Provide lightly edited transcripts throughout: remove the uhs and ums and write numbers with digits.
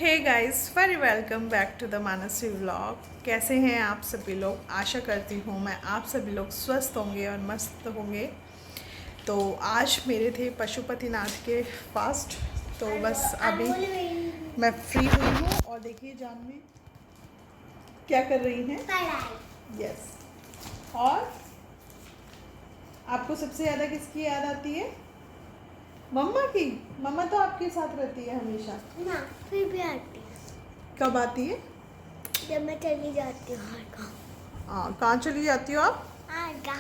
Hey guys, very welcome back to the Mansi vlog. कैसे हैं आप सभी लोग? आशा करती हूँ मैं आप सभी लोग स्वस्थ होंगे और मस्त होंगे। तो आज मेरे थे पशुपतिनाथ के फास्ट। तो बस अभी मैं फ्री हुई हूँ और देखिए जानवी क्या कर रही हैं। यस। और आपको सबसे ज़्यादा किसकी याद आती है? मम्मा की। मम्मा तो आपके साथ रहती है हमेशा ना, फिर भी आती है कब आती है? जब मैं चली जाती हूँ हर गाँव। हाँ, कहाँ चली जाती हो आप? आगा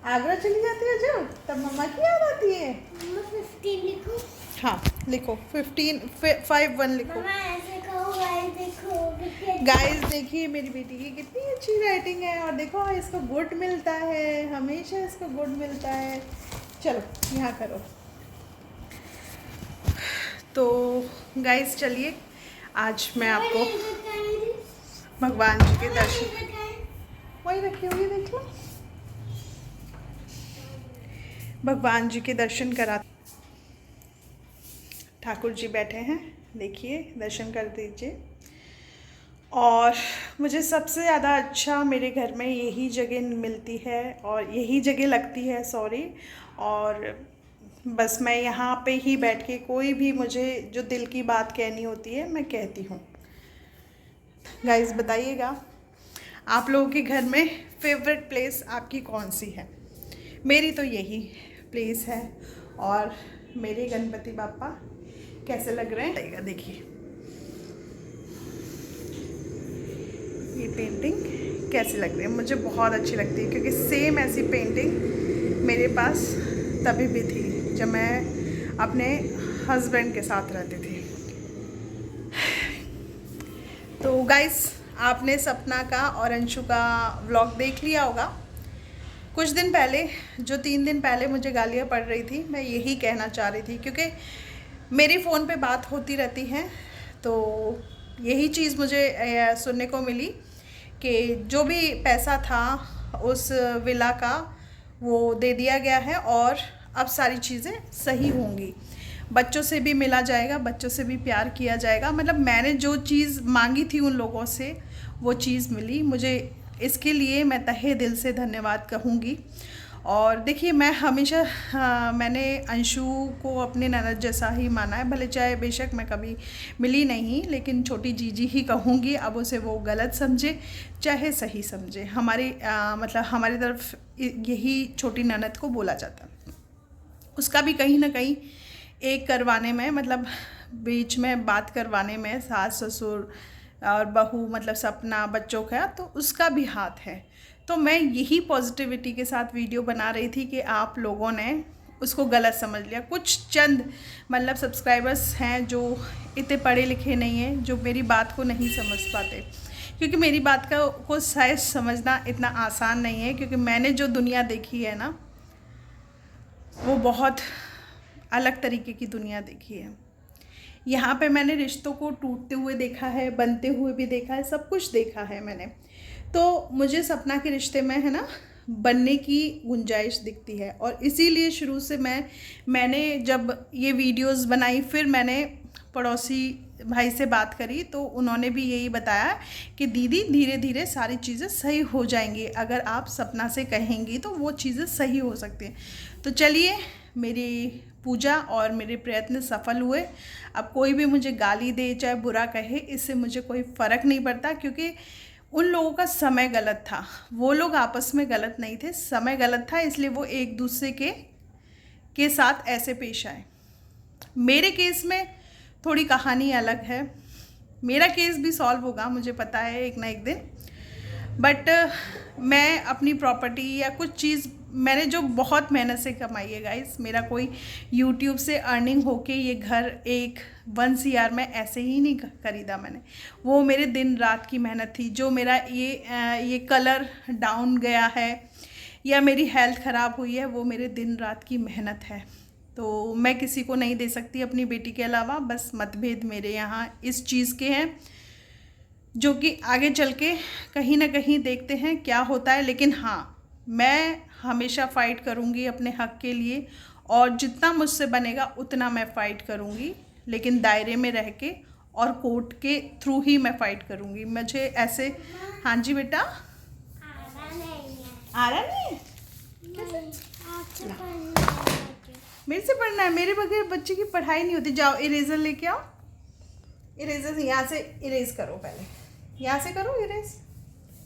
आगरा चली जाती हो जब, तब मम्मा की याद आती है। मम्मा 15 लिखो। हाँ लिखो 15 5 1 लिखो। मम्मा ऐसे कहो, गाइस देखो गाइस देखिए मेरी बेटी की कितनी अच्छी राइटिंग है और देखो इसको गुड मिलता है, हमेशा इसको गुड मिलता है। चलो यहाँ करो। तो गाइस चलिए आज मैं आपको भगवान जी के दर्शन वही रखी हुई देख लो, भगवान जी के दर्शन करा। ठाकुर जी बैठे हैं, देखिए दर्शन कर दीजिए। और मुझे सबसे ज़्यादा अच्छा मेरे घर में यही जगह मिलती है और यही जगह लगती है, सॉरी। और बस मैं यहाँ पे ही बैठ के कोई भी मुझे जो दिल की बात कहनी होती है मैं कहती हूँ। गाइस बताइएगा आप लोगों के घर में फेवरेट प्लेस आपकी कौन सी है? मेरी तो यही प्लेस है। और मेरे गणपति बापा कैसे लग रहे हैं देखिए। ये पेंटिंग कैसी लग रही है? मुझे बहुत अच्छी लगती है क्योंकि सेम ऐसी पेंटिंग मेरे पास तभी भी थी जब मैं अपने हस्बैंड के साथ रहती थी। तो गाइस आपने सपना का और अंशु का व्लॉग देख लिया होगा। कुछ दिन पहले, जो 3 दिन पहले मुझे गालियाँ पड़ रही थी, मैं यही कहना चाह रही थी क्योंकि मेरी फ़ोन पे बात होती रहती है। तो यही चीज़ मुझे सुनने को मिली कि जो भी पैसा था उस विला का वो दे दिया गया है और अब सारी चीज़ें सही होंगी। बच्चों से भी मिला जाएगा, बच्चों से भी प्यार किया जाएगा। मतलब मैंने जो चीज़ मांगी थी उन लोगों से वो चीज़ मिली मुझे। इसके लिए मैं तहे दिल से धन्यवाद कहूँगी। और देखिए मैं हमेशा मैंने अंशु को अपने ननद जैसा ही माना है, भले चाहे बेशक मैं कभी मिली नहीं, लेकिन छोटी जीजी ही कहूँगी। अब उसे वो गलत समझे चाहे सही समझे, हमारी मतलब हमारी तरफ यही छोटी ननद को बोला जाता है। उसका भी कहीं ना कहीं एक करवाने में, मतलब बीच में बात करवाने में सास ससुर और बहू, मतलब सपना बच्चों का, तो उसका भी हाथ है। तो मैं यही पॉजिटिविटी के साथ वीडियो बना रही थी कि आप लोगों ने उसको गलत समझ लिया। कुछ चंद मतलब सब्सक्राइबर्स हैं जो इतने पढ़े लिखे नहीं हैं, जो मेरी बात को नहीं समझ पाते, क्योंकि मेरी बात को शायद समझना इतना आसान नहीं है, क्योंकि मैंने जो दुनिया देखी है ना वो बहुत अलग तरीके की दुनिया देखी है। यहाँ पे मैंने रिश्तों को टूटते हुए देखा है, बनते हुए भी देखा है, सब कुछ देखा है मैंने। तो मुझे सपना के रिश्ते में है ना बनने की गुंजाइश दिखती है और इसीलिए शुरू से मैंने जब ये वीडियोस बनाई, फिर मैंने पड़ोसी भाई से बात करी तो उन्होंने भी यही बताया कि दीदी धीरे धीरे सारी चीज़ें सही हो जाएंगी, अगर आप सपना से कहेंगी तो वो चीज़ें सही हो सकती हैं। तो चलिए, मेरी पूजा और मेरे प्रयत्न सफल हुए। अब कोई भी मुझे गाली दे चाहे बुरा कहे, इससे मुझे कोई फ़र्क नहीं पड़ता, क्योंकि उन लोगों का समय गलत था। वो लोग आपस में गलत नहीं थे, समय गलत था, इसलिए वो एक दूसरे के साथ ऐसे पेश आए। मेरे केस में थोड़ी कहानी अलग है। मेरा केस भी सॉल्व होगा, मुझे पता है एक ना एक दिन। बट मैं अपनी प्रॉपर्टी या कुछ चीज़ मैंने जो बहुत मेहनत से कमाई है गाइस, मेरा कोई यूट्यूब से अर्निंग होके ये घर एक 1 CR में ऐसे ही नहीं खरीदा मैंने। वो मेरे दिन रात की मेहनत थी। जो मेरा ये कलर डाउन गया है या मेरी हेल्थ ख़राब हुई है, वो मेरे दिन रात की मेहनत है। तो मैं किसी को नहीं दे सकती अपनी बेटी के अलावा। बस मतभेद मेरे यहाँ इस चीज़ के हैं, जो कि आगे चल के कहीं ना कहीं देखते हैं क्या होता है। लेकिन हाँ, मैं हमेशा फ़ाइट करूँगी अपने हक़ के लिए, और जितना मुझसे बनेगा उतना मैं फ़ाइट करूँगी, लेकिन दायरे में रह के और कोर्ट के थ्रू ही मैं फ़ाइट करूँगी। मुझे ऐसे, हाँ जी बेटा, आना नहीं है। आ रहा नहीं है? नहीं, आपसे पढ़ना है। मेरे से पढ़ना है? मेरे बगैर बच्चे की पढ़ाई नहीं होती। जाओ इरेजर लेके आओ। इरेजर यहाँ से इरेज करो, पहले यहाँ से करो इरेज।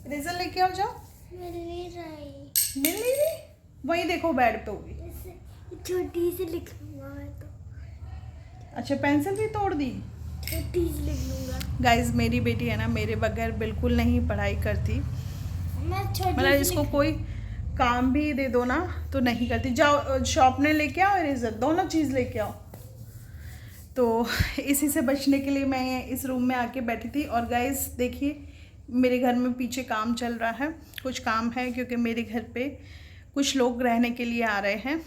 इरेजर लेके आओ, जाओ। मिल नहीं रही। मिल नहीं रही? वही देखो बेड पे होगी। इससे छोटी सी लिख लूंगा मैं तो। अच्छा, पेंसिल भी तोड़ दी। छोटी सी लिख लूंगा। गाइज मेरी बेटी है ना, मेरे बगैर बिल्कुल नहीं पढ़ाई करती। मैं छोटी मतलब सी इसको कोई काम भी दे दो ना तो नहीं करती। जाओ शॉर्पनर लेके आओ, इरेजर, दोनों चीज़ लेके आओ। तो इसी से बचने के लिए मैं इस रूम में आके बैठी थी। और गाइज देखिए, मेरे घर में पीछे काम चल रहा है, कुछ काम है, क्योंकि मेरे घर पे कुछ लोग रहने के लिए आ रहे हैं।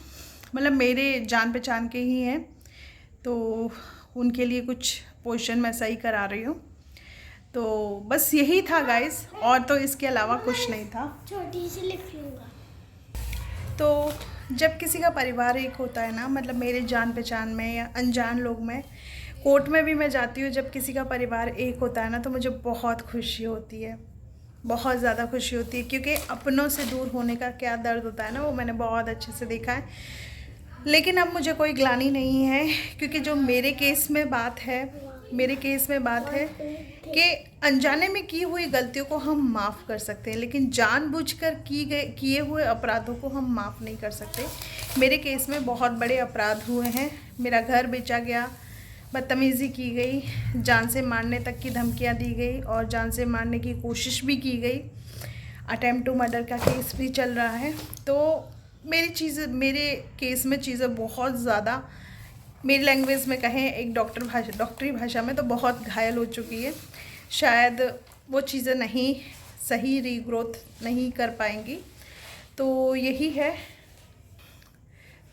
मतलब मेरे जान पहचान के ही हैं, तो उनके लिए कुछ पोर्शन मैं सही करा रही हूँ। तो बस यही था गाइस, और तो इसके अलावा कुछ नहीं था। छोटी सी लिख लूंगा। तो जब किसी का परिवार एक होता है ना, मतलब मेरे जान पहचान में या अनजान लोग में, कोर्ट में भी मैं जाती हूँ, जब किसी का परिवार एक होता है ना तो मुझे बहुत खुशी होती है, बहुत ज़्यादा खुशी होती है। क्योंकि अपनों से दूर होने का क्या दर्द होता है ना, वो मैंने बहुत अच्छे से देखा है। लेकिन अब मुझे कोई ग्लानि नहीं है, क्योंकि जो मेरे केस में बात है कि अनजाने में की हुई गलतियों को हम माफ़ कर सकते हैं, लेकिन जानबूझकर किए हुए अपराधों को हम माफ़ नहीं कर सकते। मेरे केस में बहुत बड़े अपराध हुए हैं। मेरा घर बेचा गया, बदतमीज़ी की गई, जान से मारने तक की धमकियां दी गई और जान से मारने की कोशिश भी की गई। अटेम्प्ट टू मर्डर का केस भी चल रहा है। तो मेरे केस में चीज़ें बहुत ज़्यादा, मेरी लैंग्वेज में कहें, एक डॉक्टरी भाषा में तो बहुत घायल हो चुकी है। शायद वो चीज़ें नहीं सही रीग्रोथ नहीं कर पाएंगी। तो यही है।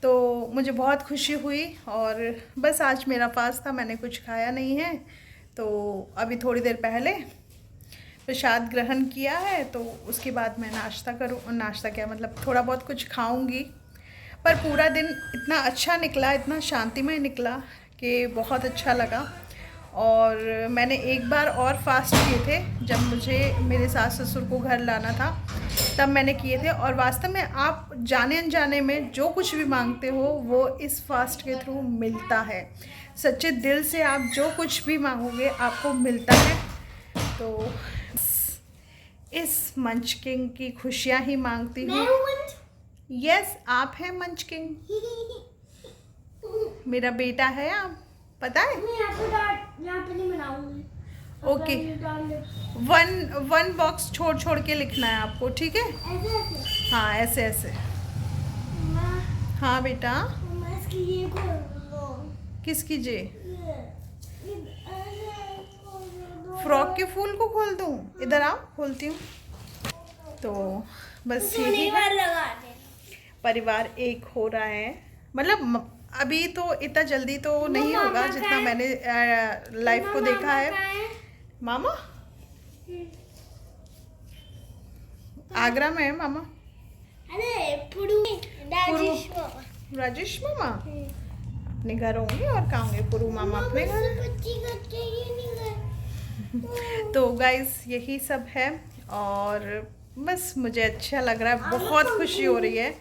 तो मुझे बहुत खुशी हुई। और बस आज मेरा फास्ट था, मैंने कुछ खाया नहीं है। तो अभी थोड़ी देर पहले प्रसाद ग्रहण किया है, तो उसके बाद मैं नाश्ता क्या मतलब थोड़ा बहुत कुछ खाऊंगी। पर पूरा दिन इतना अच्छा निकला, इतना शांतिमय निकला कि बहुत अच्छा लगा। और मैंने एक बार और फास्ट किए थे, जब मुझे मेरे सास ससुर को घर लाना था, तब मैंने किए थे। और वास्तव में आप जाने अनजाने में जो कुछ भी मांगते हो वो इस फास्ट के थ्रू मिलता है। सच्चे दिल से आप जो कुछ भी मांगोगे आपको मिलता है। तो इस मंच किंग की खुशियाँ ही मांगती हूँ। यस, आप हैं मंच किंग, मेरा बेटा है आप, पता है? यहाँ पे नहीं बनाऊंगी। ओके, वन बॉक्स छोड़ के लिखना है आपको, ठीक है? ऐसे हाँ, ऐसे ऐसे। हाँ बेटा, मैं इसकी ये खोल दूंगा। किसकी जे? ये फ्रॉक के फूल को खोल दूँ? इधर आओ, खोलती हूँ। तो बस यही है, लगा दे। परिवार एक हो रहा है। मतलब अभी तो इतना जल्दी तो नहीं होगा जितना मैंने लाइफ को देखा है। मामा आगरा में है मामा। अरे पुरु राजेश मामा अपने घर होंगे, और कहाँ होंगे पुरु मामा अपने घर। तो गाइस यही सब है। और बस मुझे अच्छा लग रहा है, बहुत खुशी हो रही है।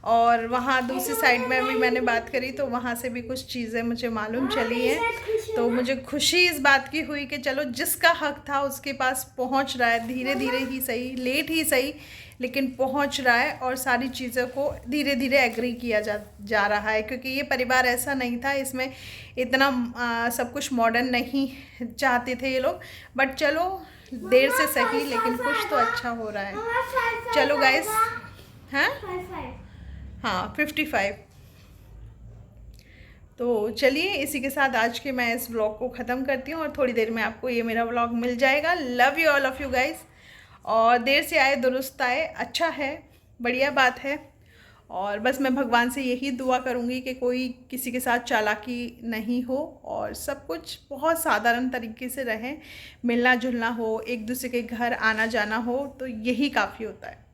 और वहाँ दूसरी साइड में भी मैंने बात करी, तो वहाँ से भी कुछ चीज़ें मुझे मालूम चली हैं। तो मुझे खुशी इस बात की हुई कि चलो जिसका हक था उसके पास पहुँच रहा है, धीरे धीरे ही सही, लेट ही सही, लेकिन पहुँच रहा है। और सारी चीज़ों को धीरे धीरे एग्री किया जा रहा है, क्योंकि ये परिवार ऐसा नहीं था, इसमें इतना सब कुछ मॉडर्न नहीं चाहते थे ये लोग। बट चलो देर से सही, लेकिन कुछ तो अच्छा हो रहा है। चलो गाइस, हाँ हाँ 55। तो चलिए इसी के साथ आज के मैं इस व्लॉग को ख़त्म करती हूँ, और थोड़ी देर में आपको ये मेरा व्लॉग मिल जाएगा। Love you all of you guys. और देर से आए दुरुस्त आए, अच्छा है, बढ़िया बात है। और बस मैं भगवान से यही दुआ करूँगी कि कोई किसी के साथ चालाकी नहीं हो, और सब कुछ बहुत साधारण तरीके से रहें, मिलना जुलना हो, एक दूसरे के घर आना जाना हो, तो यही काफ़ी होता है।